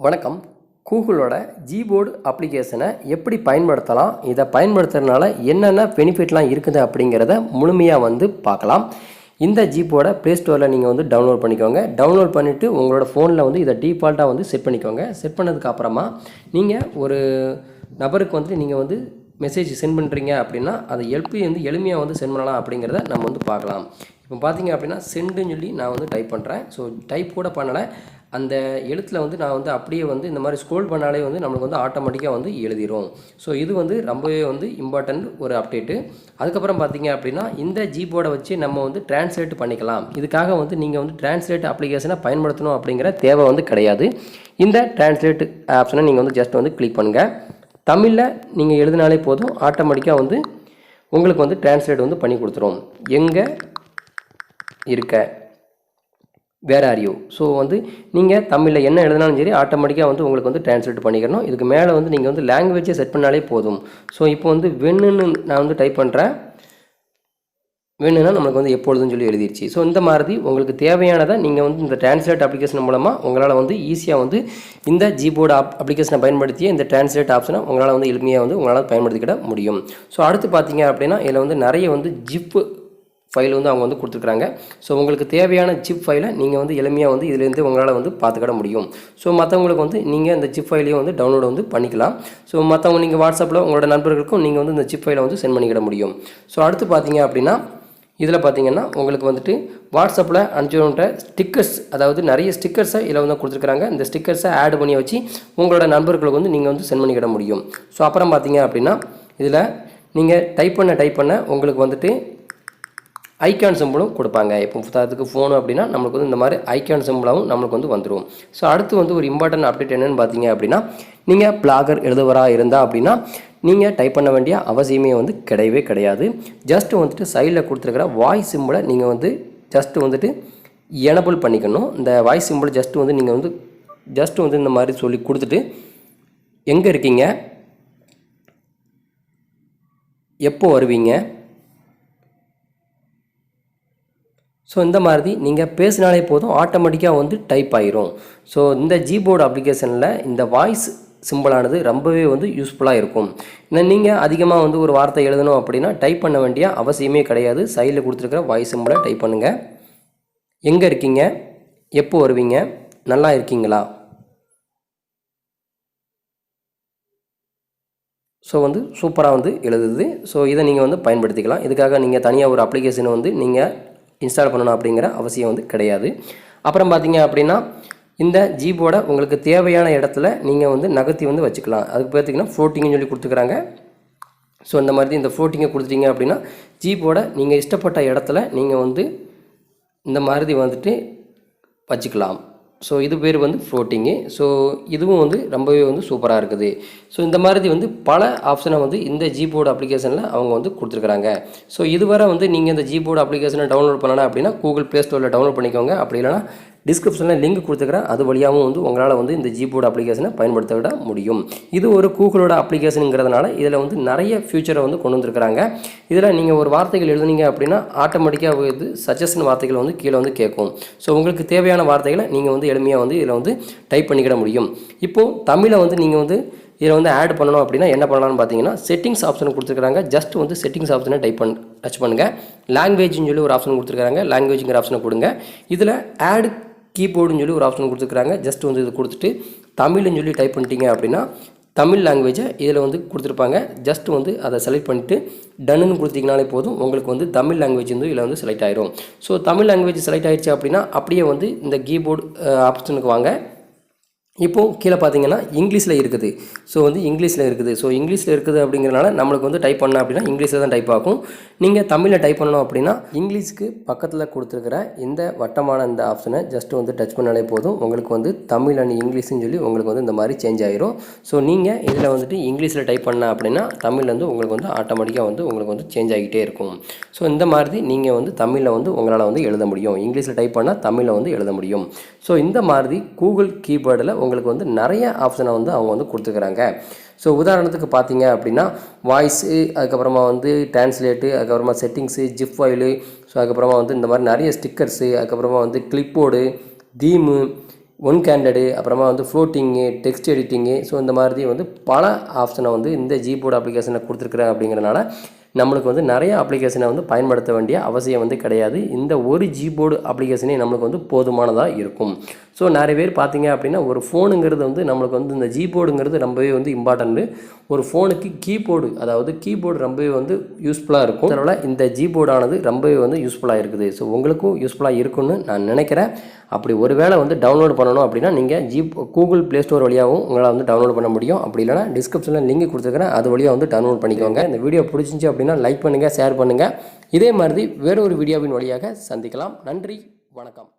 வணக்கம். கூகுளோட ஜிபோர்டு அப்ளிகேஷனை எப்படி பயன்படுத்தலாம், இதை பயன்படுத்துறதுனால என்னென்ன பெனிஃபிட்லாம் இருக்குது அப்படிங்கிறத முழுமையாக பார்க்கலாம். இந்த ஜிபோர்டை ப்ளே ஸ்டோரில் நீங்கள் டவுன்லோட் பண்ணிக்கோங்க. டவுன்லோட் பண்ணிவிட்டு உங்களோட ஃபோனில் இதை டீஃபால்ட்டாக செட் பண்ணிக்கோங்க. செட் பண்ணதுக்கப்புறமா நீங்கள் ஒரு நபருக்கு நீங்கள் மெசேஜ் சென்ட் பண்ணுறீங்க அப்படின்னா அதை எளிமையாக சென்ட் பண்ணலாம் அப்படிங்கிறத நம்ம பார்க்கலாம். இப்போ பார்த்தீங்க அப்படின்னா சென்டுன்னு சொல்லி நான் டைப் பண்ணுறேன். ஸோ டைப் கூட பண்ணலை, அந்த எழுத்தில் நான் அப்படியே இந்த மாதிரி ஸ்க்ரோல் பண்ணாலே நம்மளுக்கு ஆட்டோமேட்டிக்காக எழுதிரும். ஸோ இது ரொம்பவே இம்பார்ட்டண்ட் ஒரு அப்டேட்டு. அதுக்கப்புறம் பார்த்தீங்க அப்படின்னா இந்த ஜிபோர்டை வச்சு நம்ம டிரான்ஸ்லேட் பண்ணிக்கலாம். இதுக்காக நீங்கள் டிரான்ஸ்லேட் அப்ளிகேஷனை பயன்படுத்தணும் அப்படிங்கிற தேவை கிடையாது. இந்த டிரான்ஸ்லேட் ஆப்ஷனை நீங்கள் ஜஸ்ட் கிளிக் பண்ணுங்கள். தமிழில் நீங்கள் எழுதினாலே போதும், ஆட்டோமேட்டிக்காக உங்களுக்கு டிரான்ஸ்லேட் பண்ணி கொடுத்துரும். எங்கே இருக்க, வேர் ஆர் யூ. ஸோ நீங்கள் தமிழில் என்ன எழுதினாலும் சரி ஆட்டோமேட்டிக்காக உங்களுக்கு டிரான்ஸ்லேட் பண்ணிக்கணும். இதுக்கு மேலே நீங்கள் லாங்குவேஜை செட் பண்ணாலே போதும். ஸோ இப்போ வெண்ணுன்னு நான் டைப் பண்ணுறேன். வேணும்னா நம்மளுக்கு எப்பொழுதுன்னு சொல்லி எழுதிருச்சு. ஸோ இந்த மாதிரி உங்களுக்கு தேவையானதை நீங்கள் இந்த டிரான்ஸ்லேட் அப்ளிகேஷன் மூலமாக உங்களால் ஈஸியாக இந்த ஜிபோர்டு அப்ளிகேஷனை பயன்படுத்திய இந்த டிரான்ஸ்லேட் ஆப்ஷனை உங்களால் எளிமையாக உங்களால் பயன்படுத்திக்கிட முடியும். ஸோ அடுத்து பார்த்தீங்க அப்படின்னா இதில் நிறைய ஜிப் ஃபைல் அவங்க கொடுத்துருக்குறாங்க. ஸோ உங்களுக்கு தேவையான ஜிப் ஃபைலை நீங்கள் எளிமையாக இதிலேருந்து உங்களால் பார்த்துக்கிட முடியும். ஸோ மற்றவங்களுக்கு நீங்கள் இந்த ஜிப் ஃபைலையும் டவுன்லோட் பண்ணிக்கலாம். ஸோ மற்றவங்க நீங்கள் வாட்ஸ்அப்பில் உங்களோட நண்பர்களுக்கும் நீங்கள் இந்த ஜிப் ஃபைலை சென்ட் பண்ணிக்கிட முடியும். ஸோ அடுத்து பார்த்தீங்க அப்படின்னா இதில் பார்த்தீங்கன்னா உங்களுக்கு வாட்ஸ்அப்பில் அனுப்பிச்சுன்ற ஸ்டிக்கர்ஸ், அதாவது நிறைய ஸ்டிக்கர்ஸை இதில் கொடுத்துருக்குறாங்க. இந்த ஸ்டிக்கர்ஸை ஆட் பண்ணி வச்சு உங்களோட நண்பர்களுக்கு நீங்கள் சென்ட் பண்ணிக்கிட முடியும். ஸோ அப்புறம் பார்த்தீங்க அப்படின்னா இதில் நீங்கள் டைப் பண்ண உங்களுக்கு ஐக்கான் சிம்பிளும் கொடுப்பாங்க. இப்போ புத்தகத்துக்கு ஃபோனு அப்படின்னா நம்மளுக்கு இந்த மாதிரி ஐக்கான் சிம்பிளாகவும் நம்மளுக்கு வந்துடும். ஸோ அடுத்து ஒரு இம்பார்ட்டன்ட் அப்டேட் என்னென்னு பார்த்தீங்க அப்படின்னா நீங்கள் பிளாகர் எழுதுவராக இருந்தால் அப்படின்னா நீங்கள் டைப் பண்ண வேண்டிய அவசியமே கிடையவே கிடையாது. ஜஸ்ட் சைடில் கொடுத்துருக்கிற வாய்ஸ் சிம்பிளை நீங்கள் ஜஸ்ட் எனபிள் பண்ணிக்கணும். இந்த வாய்ஸ் சிம்பிள் ஜஸ்ட் நீங்கள் ஜஸ்ட் இந்த மாதிரி சொல்லி கொடுத்துட்டு எங்கே இருக்கீங்க, எப்போ வருவீங்க, ஸோ இந்த மாதிரி நீங்கள் பேசினாலே போதும் ஆட்டோமேட்டிக்காக டைப் ஆகிரும். ஸோ இந்த ஜிபோர்டு அப்ளிகேஷனில் இந்த வாய்ஸ் சிம்பிளானது ரொம்பவே யூஸ்ஃபுல்லாக இருக்கும். நீங்கள் அதிகமாக ஒரு வார்த்தை எழுதணும் அப்படின்னா டைப் பண்ண வேண்டிய அவசியமே கிடையாது. சைடில் கொடுத்துருக்கிற வாய்ஸ் சிம்பிளை டைப் பண்ணுங்கள். எங்கே இருக்கீங்க, எப்போ வருவீங்க, நல்லா இருக்கீங்களா. ஸோ சூப்பராக எழுதுது. ஸோ இதை நீங்கள் பயன்படுத்திக்கலாம். இதுக்காக நீங்கள் தனியாக ஒரு அப்ளிகேஷனை நீங்கள் இன்ஸ்டால் பண்ணணும் அப்படிங்கிற அவசியம் கிடையாது. அப்புறம் பார்த்தீங்க அப்படின்னா இந்த ஜிபோர்டை உங்களுக்கு தேவையான இடத்துல நீங்கள் நகர்த்தி வச்சுக்கலாம். அதுக்கு பார்த்தீங்கன்னா ஃப்ளோட்டிங்னு சொல்லி கொடுத்துக்கிறாங்க. ஸோ இந்த மாதிரி இந்த ஃப்ளோட்டிங்கை கொடுத்துட்டீங்க அப்படின்னா ஜிபோர்டை நீங்கள் இஷ்டப்பட்ட இடத்துல நீங்கள் இந்த மாதிரி வச்சுக்கலாம். ஸோ இது பேர் ஃப்ளோட்டிங்கு. ஸோ இதுவும் ரொம்பவே சூப்பராக இருக்குது. ஸோ இந்த மாதிரி பல ஆப்ஷனை இந்த ஜிபோர்டு அப்ளிகேஷனில் அவங்க கொடுத்துருக்குறாங்க. ஸோ இதுவரை நீங்கள் இந்த ஜிபோர்டு அப்ளிகேஷனை டவுன்லோட் பண்ணலாம் அப்படின்னா கூகுள் ப்ளே ஸ்டோரில் டவுன்லோட் பண்ணிக்கோங்க. அப்படி இல்லைனா டிஸ்கிரிப்ஷனில் லிங்க் கொடுத்துக்கிறேன், அது வழியாகவும் உங்களால் இந்த ஜிபோர்டு அப்ளிகேஷனை பயன்படுத்த விட முடியும். இது ஒரு கூகுளோட அப்ளிகேஷனுங்கிறதுனால இதில் நிறைய ஃபியூச்சரை கொண்டு வந்திருக்கிறாங்க. இதில் நீங்கள் ஒரு வார்த்தைகள் எழுதுனீங்க அப்படின்னா ஆட்டோமேட்டிக்காக சஜஷன் வார்த்தைகள் கீழே கேட்கும். ஸோ உங்களுக்கு தேவையான வார்த்தைகளை நீங்கள் எளிமையாக இதில் டைப் பண்ணிக்கிட முடியும். இப்போது தமிழை நீங்கள் இதில் ஆட் பண்ணணும் அப்படின்னா என்ன பண்ணலாம்னு பார்த்தீங்கன்னா செட்டிங்ஸ் ஆப்ஷன் கொடுத்துருக்காங்க. ஜஸ்ட் செட்டிங்ஸ் ஆப்ஷனை டச் பண்ணுங்கள். லாங்குவேஜ்னு சொல்லி ஒரு ஆப்ஷன் கொடுத்துருக்காங்க. லாங்குவேஜுங்கிற ஆப்ஷனை கொடுங்க. இதில் ஆட் கீபோர்டுன்னு சொல்லி ஒரு ஆப்ஷன் கொடுத்துருக்காங்க. ஜஸ்ட் இது கொடுத்துட்டு தமிழ்னு சொல்லி டைப் பண்ணிட்டீங்க அப்படின்னா தமிழ் லாங்குவேஜை இதில் கொடுத்துருப்பாங்க. ஜஸ்ட் அதை செலக்ட் பண்ணிவிட்டு டன்னு கொடுத்தீங்கனாலே போதும், உங்களுக்கு தமிழ் லாங்குவேஜ் இதில் செலக்ட் ஆயிரும். ஸோ தமிழ் லாங்குவேஜ் செலக்ட் ஆயிடுச்சு அப்படின்னா அப்படியே இந்த கீபோர்டு ஆப்ஷனுக்கு வாங்க. இப்போது கீழே பார்த்தீங்கன்னா இங்கிலீஷில் இருக்குது. ஸோ இங்கிலீஷில் இருக்குது. ஸோ இங்கிலீஷில் இருக்குது அப்படிங்கிறனால நம்மளுக்கு டைப் பண்ண அப்படின்னா இங்கிலீஷில் தான் டைப் ஆகும். நீங்கள் தமிழில் டைப் பண்ணணும் அப்படின்னா இங்கிலீஷ்க்கு பக்கத்தில் கொடுத்துருக்கிற இந்த வட்டமான இந்த ஆப்ஷனை ஜஸ்ட் டச் பண்ணாலே போதும், உங்களுக்கு தமிழ் அண்ட் இங்கிலீஷ்னு சொல்லி உங்களுக்கு இந்த மாதிரி சேஞ்ச் ஆகிரும். ஸோ நீங்கள் இதில் இங்கிலீஷில் டைப் பண்ண அப்படின்னா தமிழ் உங்களுக்கு ஆட்டோமேட்டிக்காக உங்களுக்கு சேஞ்ச் ஆகிட்டே இருக்கும். ஸோ இந்த மாதிரி நீங்கள் தமிழில் உங்களால் எழுத முடியும். இங்கிலீஷில் டைப் பண்ணால் தமிழில் எழுத முடியும். ஸோ இந்த மாதிரி கூகுள் கீபோர்டில் உங்களுக்கு நிறைய ஆப்ஷனை அவங்க கொடுத்துருக்குறாங்க. ஸோ உதாரணத்துக்கு பார்த்தீங்க அப்படின்னா வாய்ஸு, அதுக்கப்புறமா டிரான்ஸ்லேட்டு, அதுக்கப்புறமா செட்டிங்ஸு, ஜிப் ஃபைலு, ஸோ அதுக்கப்புறமா இந்த மாதிரி நிறைய ஸ்டிக்கர்ஸு, அதுக்கப்புறமா கிளிப்போர்டு, தீமு, ஒன் கேண்டடு, அப்புறமா வந்து ஃப்ளோட்டிங்கு, டெக்ஸ்ட் எடிட்டிங்கு, ஸோ இந்த மாதிரி வந்து பல ஆப்ஷனை வந்து இந்த ஜிபோர்டு அப்ளிகேஷனை கொடுத்துருக்குறேன். அப்படிங்கிறனால நம்மளுக்கு வந்து நிறைய அப்ளிகேஷனை வந்து பயன்படுத்த வேண்டிய அவசியம் வந்து கிடையாது. இந்த ஒரு ஜிபோர்டு அப்ளிகேஷனே நம்மளுக்கு வந்து போதுமானதாக இருக்கும். ஸோ நிறைய பேர் பார்த்தீங்க அப்படின்னா ஒரு ஃபோனுங்கிறது வந்து நம்மளுக்கு வந்து இந்த ஜிபோர்டுங்கிறது ரொம்பவே வந்து இம்பார்ட்டண்ட்டு. ஒரு ஃபோனுக்கு கீபோர்டு, அதாவது கீபோர்டு ரொம்பவே வந்து யூஸ்ஃபுல்லாக இருக்கும். அதனால் இந்த ஜிபோர்டானது ரொம்பவே வந்து யூஸ்ஃபுல்லாக இருக்குது. ஸோ உங்களுக்கும் யூஸ்ஃபுல்லாக இருக்குன்னு நான் நினைக்கிறேன். அப்படி ஒரு வேளை வந்து டவுன்லோட் பண்ணணும் அப்படின்னா நீங்கள் கூகுள் ப்ளே ஸ்டோர் வழியாகவும் உங்களால் வந்து டவுன்லோட் பண்ண முடியும். அப்படி இல்லைனா டிஸ்கிரிப்ஷனில் லிங்க் கொடுத்துருக்கிறேன், அது வழியாக வந்து டவுன்லோட் பண்ணிக்கோங்க. இந்த வீடியோ பிடிச்சிருந்துச்சி அப்படின்னா லைக் பண்ணுங்கள், ஷேர் பண்ணுங்கள். இதே மாதிரி வேறொரு வீடியோவின் வழியாக சந்திக்கலாம். நன்றி, வணக்கம்.